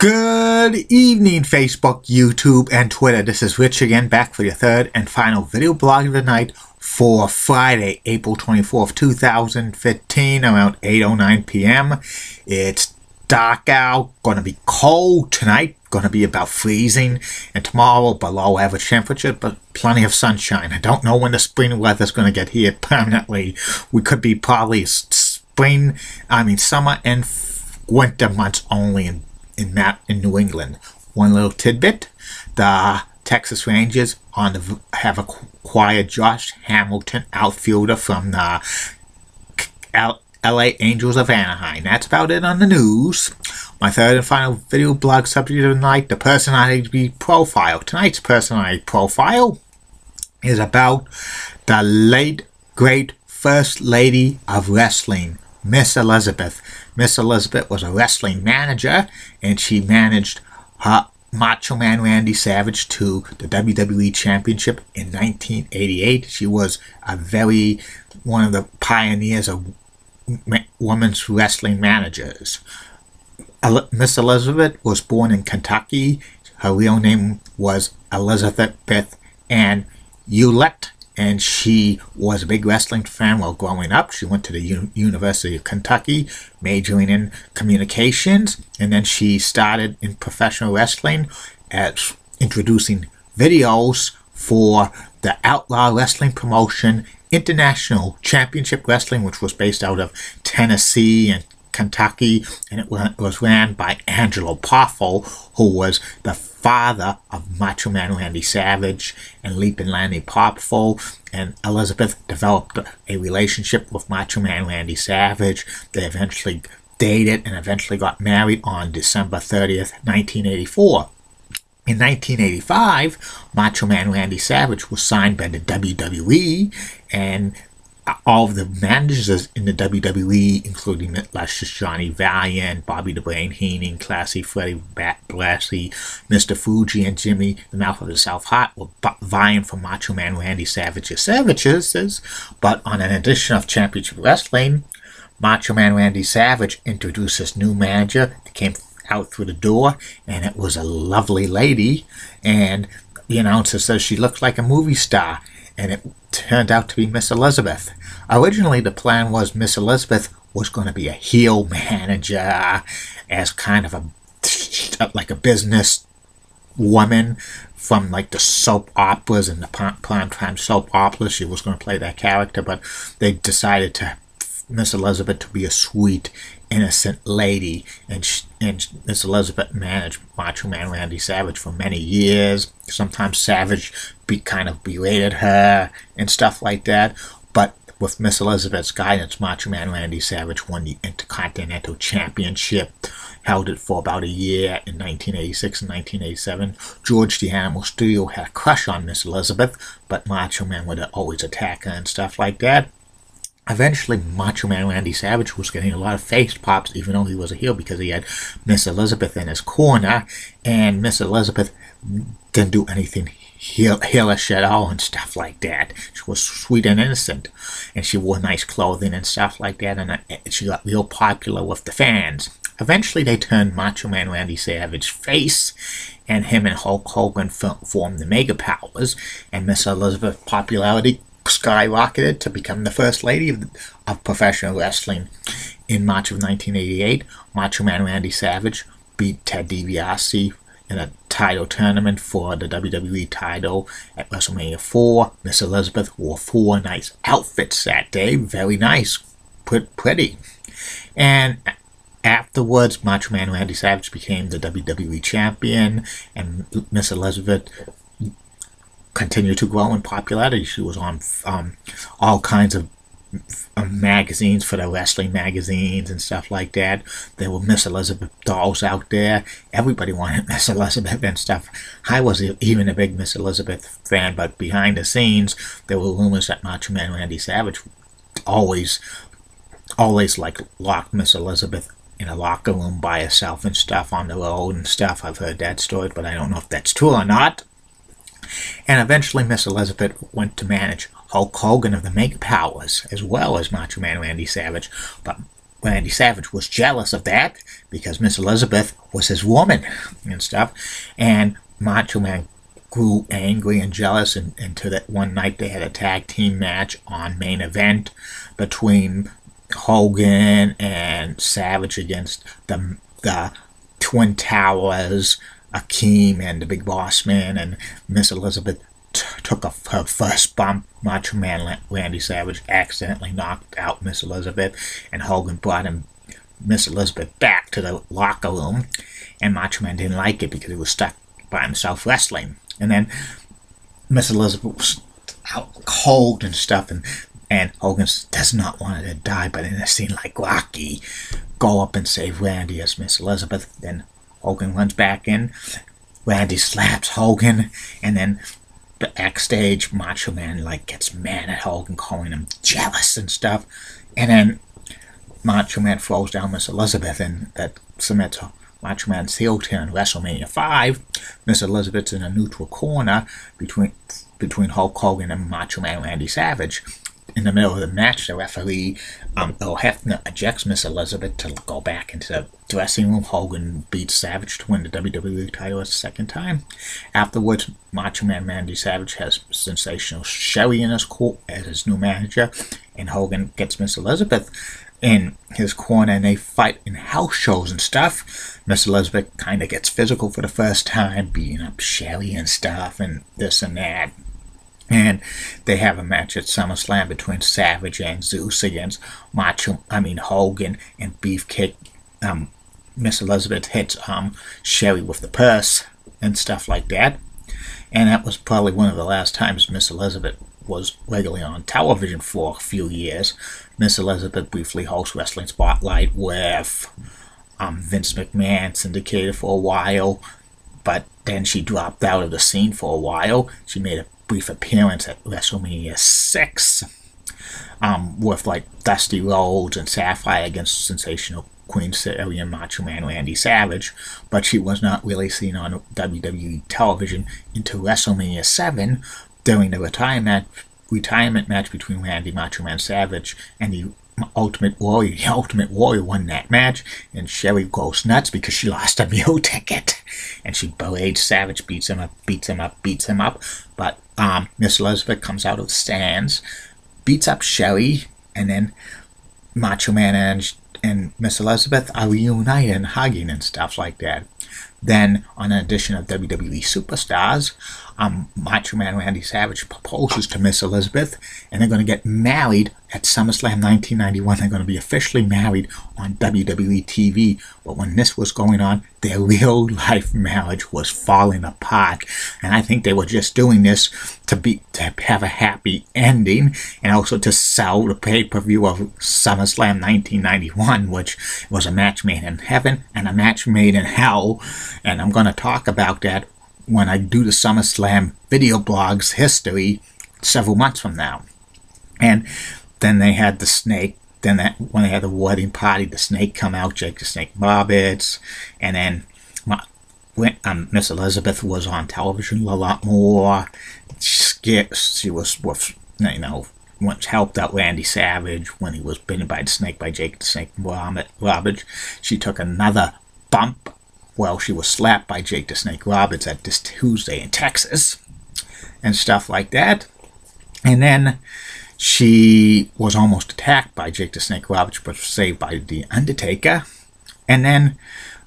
Good evening, Facebook, YouTube, and Twitter. This is Rich again, back for your third and final video blog of the night for Friday, April 24th, 2015, around 8:09 p.m. It's dark out, going to be cold tonight, going to be about freezing, and tomorrow below average temperature, but plenty of sunshine. I don't know when the spring weather's going to get here permanently. We could be probably summer and winter months only in New England. One little tidbit: the Texas Rangers have acquired Josh Hamilton, outfielder from the LA Angels of Anaheim. That's about it on the news. My third and final video blog subject of the night: the personality profile. Tonight's personality profile is about the late great First Lady of Wrestling, Miss Elizabeth. Miss Elizabeth was a wrestling manager, and she managed Macho Man Randy Savage to the WWE Championship in 1988. She was one of the pioneers of women's wrestling managers. Miss Elizabeth was born in Kentucky. Her real name was Elizabeth Ann Hewlett, and she was a big wrestling fan while growing up. She went to the University of Kentucky, majoring in communications, and then she started in professional wrestling as introducing videos for the Outlaw Wrestling promotion, International Championship Wrestling, which was based out of Tennessee and Kentucky, and it was ran by Angelo Poffo, who was the father of Macho Man Randy Savage and Leapin' Lanny Poffo. And Elizabeth developed a relationship with Macho Man Randy Savage. They eventually dated and eventually got married on December 30th, 1984. In 1985, Macho Man Randy Savage was signed by the WWE, and all of the managers in the WWE, including Luscious Johnny Valiant, Bobby the Brain Heenan, Classy Freddie Blassie, Mr. Fuji, and Jimmy the Mouth of the South Hot, were vying for Macho Man Randy Savage's services. But on an edition of Championship Wrestling, Macho Man Randy Savage introduced his new manager that came out through the door, and it was a lovely lady. And the announcer says she looks like a movie star, and it turned out to be Miss Elizabeth. Originally, the plan was Miss Elizabeth was going to be a heel manager, as kind of like a business woman from like the soap operas and the primetime soap operas. She was going to play that character, but they decided to Miss Elizabeth to be a sweet, innocent lady, and Miss Elizabeth managed Macho Man Randy Savage for many years. Sometimes Savage kind of berated her and stuff like that, but with Miss Elizabeth's guidance, Macho Man Randy Savage won the Intercontinental Championship, held it for about a year in 1986 and 1987. George the Animal Studio had a crush on Miss Elizabeth, but Macho Man would always attack her and stuff like that. Eventually, Macho Man Randy Savage was getting a lot of face pops, even though he was a heel, because he had Miss Elizabeth in his corner, and Miss Elizabeth didn't do anything heelish at all and stuff like that. She was sweet and innocent, and she wore nice clothing and stuff like that, and she got real popular with the fans. Eventually, they turned Macho Man Randy Savage face, and him and Hulk Hogan formed the Mega Powers, and Miss Elizabeth's popularity skyrocketed to become the first lady of professional wrestling. In March of 1988, Macho Man Randy Savage beat Ted DiBiase in a title tournament for the WWE title at WrestleMania 4. Miss Elizabeth wore 4 nice outfits that day. Very nice. Pretty. And afterwards, Macho Man Randy Savage became the WWE champion, and Miss Elizabeth continued to grow in popularity. She was on all kinds of magazines, for the wrestling magazines and stuff like that. There were Miss Elizabeth dolls out there. Everybody wanted Miss Elizabeth and stuff. I was even a big Miss Elizabeth fan, but behind the scenes, there were rumors that Macho Man Randy Savage always like locked Miss Elizabeth in a locker room by herself and stuff on the road and stuff. I've heard that story, but I don't know if that's true or not. And eventually Miss Elizabeth went to manage Hulk Hogan of the Mega Powers, as well as Macho Man Randy Savage. But Randy Savage was jealous of that because Miss Elizabeth was his woman and stuff. And Macho Man grew angry and jealous until that one night they had a tag team match on Main Event between Hogan and Savage against the Twin Towers, Akeem and the Big Boss Man, and Miss Elizabeth took her first bump. Macho Man Randy Savage accidentally knocked out Miss Elizabeth, and Hogan brought Miss Elizabeth back to the locker room, and Macho Man didn't like it because he was stuck by himself wrestling. And then Miss Elizabeth was out cold and stuff, and Hogan does not want her to die, but in a scene like Rocky, go up and save Randy as Miss Elizabeth. Then Hogan runs back in, Randy slaps Hogan, and then backstage Macho Man gets mad at Hogan, calling him jealous and stuff, and then Macho Man throws down Miss Elizabeth, and that cements Macho Man's heel turn. WrestleMania 5, Miss Elizabeth's in a neutral corner between Hulk Hogan and Macho Man Randy Savage. In the middle of the match, the referee, Earl Hebner, ejects Miss Elizabeth to go back into the dressing room. Hogan beats Savage to win the WWE title a second time. Afterwards, Macho Man Randy Savage has Sensational Sherry in his court as his new manager, and Hogan gets Miss Elizabeth in his corner, and they fight in house shows and stuff. Miss Elizabeth kind of gets physical for the first time, beating up Sherry and stuff, and this and that. And they have a match at SummerSlam between Savage and Zeus against Hogan and Beefcake. Miss Elizabeth hits Sherry with the purse and stuff like that. And that was probably one of the last times Miss Elizabeth was regularly on television for a few years. Miss Elizabeth briefly hosts Wrestling Spotlight with Vince McMahon, syndicated for a while, but then she dropped out of the scene for a while. She made a brief appearance at WrestleMania 6 with Dusty Rhodes and Sapphire against Sensational Queen Sherry and Macho Man Randy Savage, but she was not really seen on WWE television until WrestleMania 7 during the retirement match between Randy Macho Man Savage and the Ultimate Warrior. The Ultimate Warrior won that match, and Sherry goes nuts because she lost a meal ticket, and she berate Savage, beats him up. But Miss Elizabeth comes out of the stands, beats up Sherry, and then Macho Man and Miss Elizabeth are reunited and hugging and stuff like that. Then, on an edition of WWE Superstars, Macho Man Randy Savage proposes to Miss Elizabeth, and they're going to get married at SummerSlam 1991. They're going to be officially married on WWE TV. But when this was going on, their real-life marriage was falling apart. And I think they were just doing this to have a happy ending, and also to sell the pay-per-view of SummerSlam 1991, which was a match made in heaven and a match made in hell. And I'm going to talk about that when I do the SummerSlam video blogs history several months from now. And then they had the Snake. Then when they had the wedding party, the Snake come out, Jake the Snake Roberts, and then Miss Elizabeth was on television a lot more. She was with, once helped out Randy Savage when he was bitten by the snake by Jake the Snake Roberts. She took another bump. Well, she was slapped by Jake the Snake Roberts at this Tuesday in Texas and stuff like that. And then she was almost attacked by Jake the Snake Roberts, but was saved by The Undertaker. And then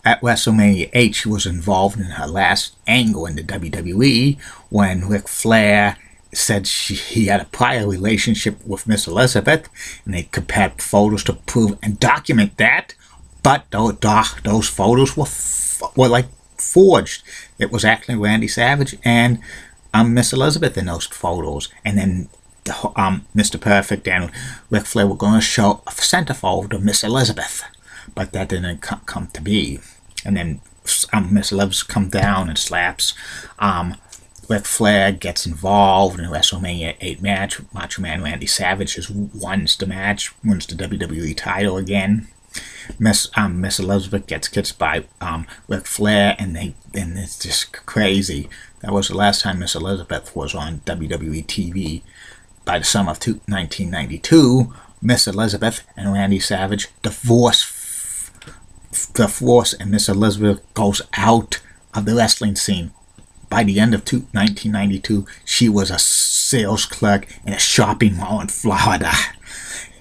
at WrestleMania 8, she was involved in her last angle in the WWE when Ric Flair said he had a prior relationship with Miss Elizabeth, and they compared photos to prove and document that. But those photos were forged. It was actually Randy Savage and Miss Elizabeth in those photos. And then Mr. Perfect and Ric Flair were going to show a centerfold of Miss Elizabeth, but that didn't come to be. And then Miss Elizabeth comes down and slaps. Ric Flair gets involved in a WrestleMania 8 match. Macho Man Randy Savage wins the match, wins the WWE title again. Miss Elizabeth gets kissed by Ric Flair, and it's just crazy. That was the last time Miss Elizabeth was on WWE TV. By the summer of 1992, Miss Elizabeth and Randy Savage divorce, and Miss Elizabeth goes out of the wrestling scene. By the end of 1992, she was a sales clerk in a shopping mall in Florida.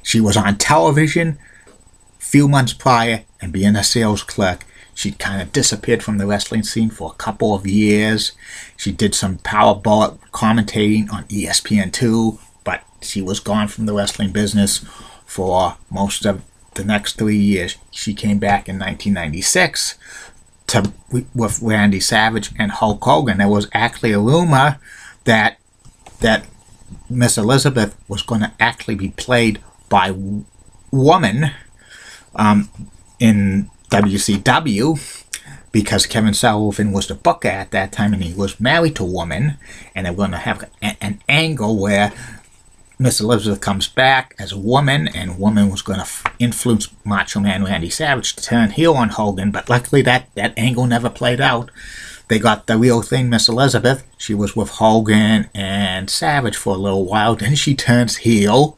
She was on television a few months prior, and being a sales clerk, she kind of disappeared from the wrestling scene for a couple of years. She did some Power Bullet commentating on ESPN2, but she was gone from the wrestling business for most of the next 3 years. She came back in 1996 with Randy Savage and Hulk Hogan. There was actually a rumor that Miss Elizabeth was going to actually be played by a woman in WCW, because Kevin Sullivan was the booker at that time and he was married to a woman, and they were going to have an angle where Miss Elizabeth comes back as a woman, and woman was going to influence Macho Man Randy Savage to turn heel on Hogan, but luckily that angle never played out. They got the real thing, Miss Elizabeth. She was with Hogan and Savage for a little while, then she turns heel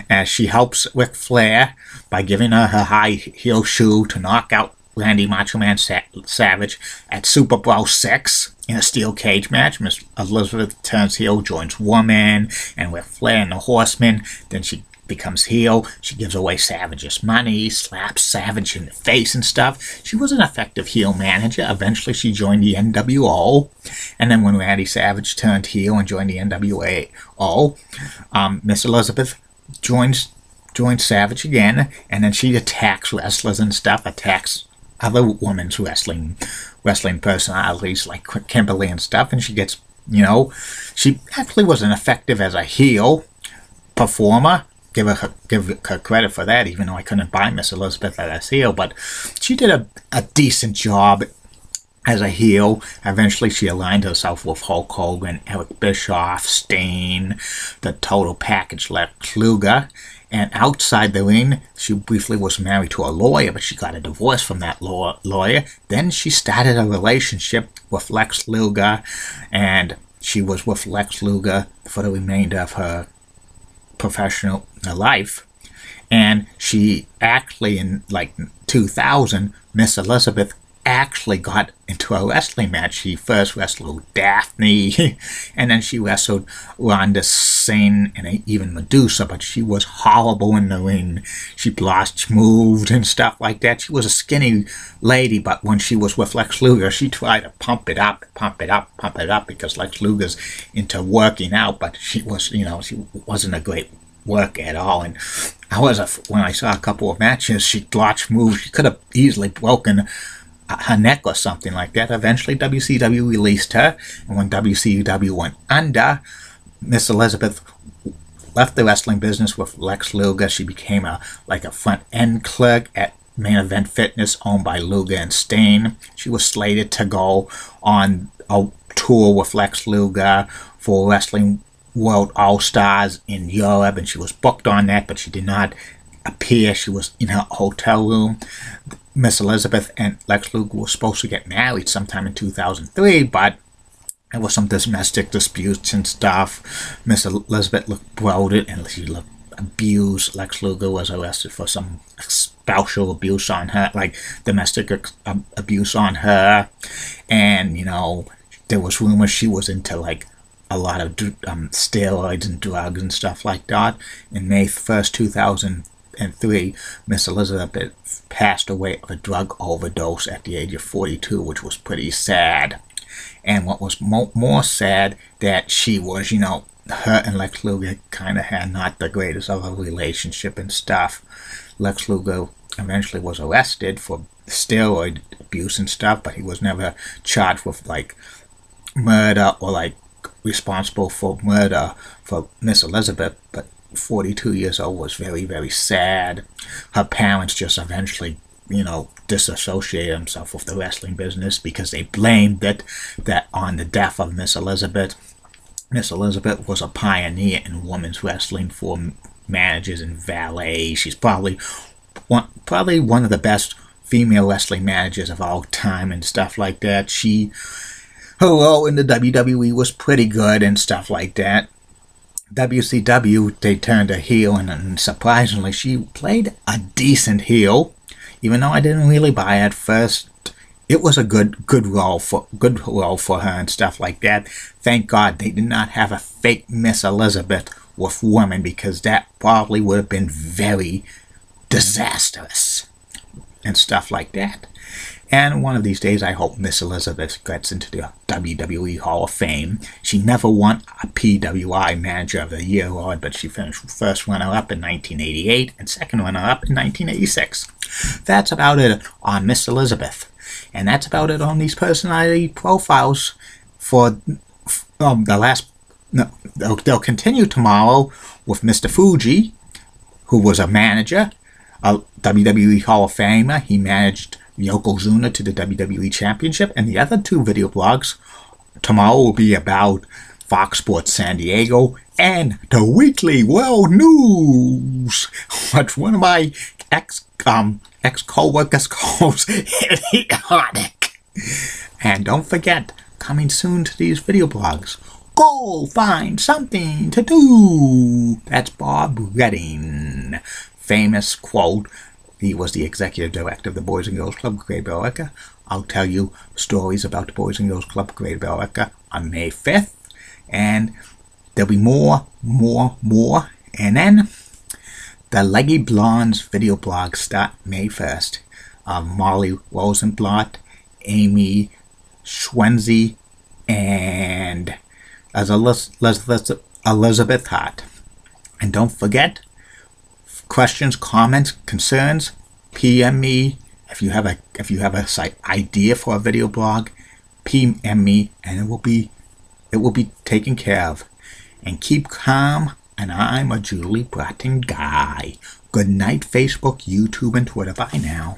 as she helps Ric Flair by giving her high heel shoe to knock out Randy Macho Man Savage at Super Bowl VI in a steel cage match. Miss Elizabeth turns heel, joins Woman and Ric Flair and the Horsemen. Then she becomes heel. She gives away Savage's money, slaps Savage in the face and stuff. She was an effective heel manager. Eventually she joined the NWO. And then when Randy Savage turned heel and joined the NWO, Miss Elizabeth joins Savage again, and then she attacks wrestlers and stuff, attacks other women's wrestling personalities like Kimberly and stuff, and she gets, she actually wasn't effective as a heel performer. Give her credit for that, even though I couldn't buy Miss Elizabeth as a heel, but she did a decent job as a heel. Eventually she aligned herself with Hulk Hogan, Eric Bischoff, Steen, the total package, Lex Luger. And outside the ring, she briefly was married to a lawyer, but she got a divorce from that lawyer. Then she started a relationship with Lex Luger, and she was with Lex Luger for the remainder of her professional life. And she actually, in 2000, Miss Elizabeth actually got into a wrestling match. She first wrestled Daphne, and then she wrestled Rhonda Singh and even Medusa, but she was horrible in the ring. She blotched, moved, and stuff like that. She was a skinny lady, but when she was with Lex Luger, she tried to pump it up, because Lex Luger's into working out, but she was, she wasn't a great work at all. And when I saw a couple of matches, she blotched, moved. She could have easily broken her neck or something like that. Eventually WCW released her, and when WCW went under, Miss Elizabeth left the wrestling business with Lex Luger. She became a front end clerk at Main Event Fitness, owned by Luger and Steen. She was slated to go on a tour with Lex Luger for Wrestling World All-Stars in Europe, and she was booked on that, but she did not appear. She was in her hotel room. Miss Elizabeth and Lex Luger were supposed to get married sometime in 2003, but there was some domestic disputes and stuff. Miss Elizabeth looked bloated and she looked abused. Lex Luger was arrested for some spousal abuse on her, domestic abuse on her. And, there was rumors she was into, a lot of steroids and drugs and stuff like that. In May 1st, 2003, Miss Elizabeth passed away of a drug overdose at the age of 42, which was pretty sad. And what was more sad, that she was, her and Lex Luger kind of had not the greatest of a relationship and stuff. Lex Luger eventually was arrested for steroid abuse and stuff, but he was never charged with, murder or, responsible for murder for Miss Elizabeth. But 42 years old was very, very sad. Her parents just eventually, disassociated themselves with the wrestling business because they blamed that on the death of Miss Elizabeth. Miss Elizabeth was a pioneer in women's wrestling for managers and valets. She's probably one of the best female wrestling managers of all time and stuff like that. Her role in the WWE was pretty good and stuff like that. WCW, they turned her heel, and surprisingly, she played a decent heel, even though I didn't really buy it at first. It was a good role for her and stuff like that. Thank God they did not have a fake Miss Elizabeth with women, because that probably would have been very disastrous and stuff like that. And one of these days, I hope Miss Elizabeth gets into the WWE Hall of Fame. She never won a PWI Manager of the Year award, but she finished first runner-up in 1988 and second runner-up in 1986. That's about it on Miss Elizabeth. And that's about it on these personality profiles for the last... No, they'll continue tomorrow with Mr. Fuji, who was a manager, a WWE Hall of Famer. He managed Yokozuna to the WWE Championship. And the other two video blogs tomorrow will be about Fox Sports San Diego and the Weekly World News, which one of my ex-co-workers calls idiotic. And don't forget, coming soon to these video blogs, go find something to do. That's Bob Redding. Famous quote. He was the executive director of the Boys and Girls Club Greater Billerica. I'll tell you stories about the Boys and Girls Club Greater Billerica on May 5th. And there'll be more. And then the Leggy Blondes video blogs start May 1st. Molly Rosenblatt, Amy Schwenzi, and Elizabeth Hart. And don't forget, questions, comments, concerns, PM me. If you have a idea for a video blog, PM me, and it will be taken care of. And keep calm. And I'm a Julie Bratton guy. Good night, Facebook, YouTube, and Twitter. Bye now.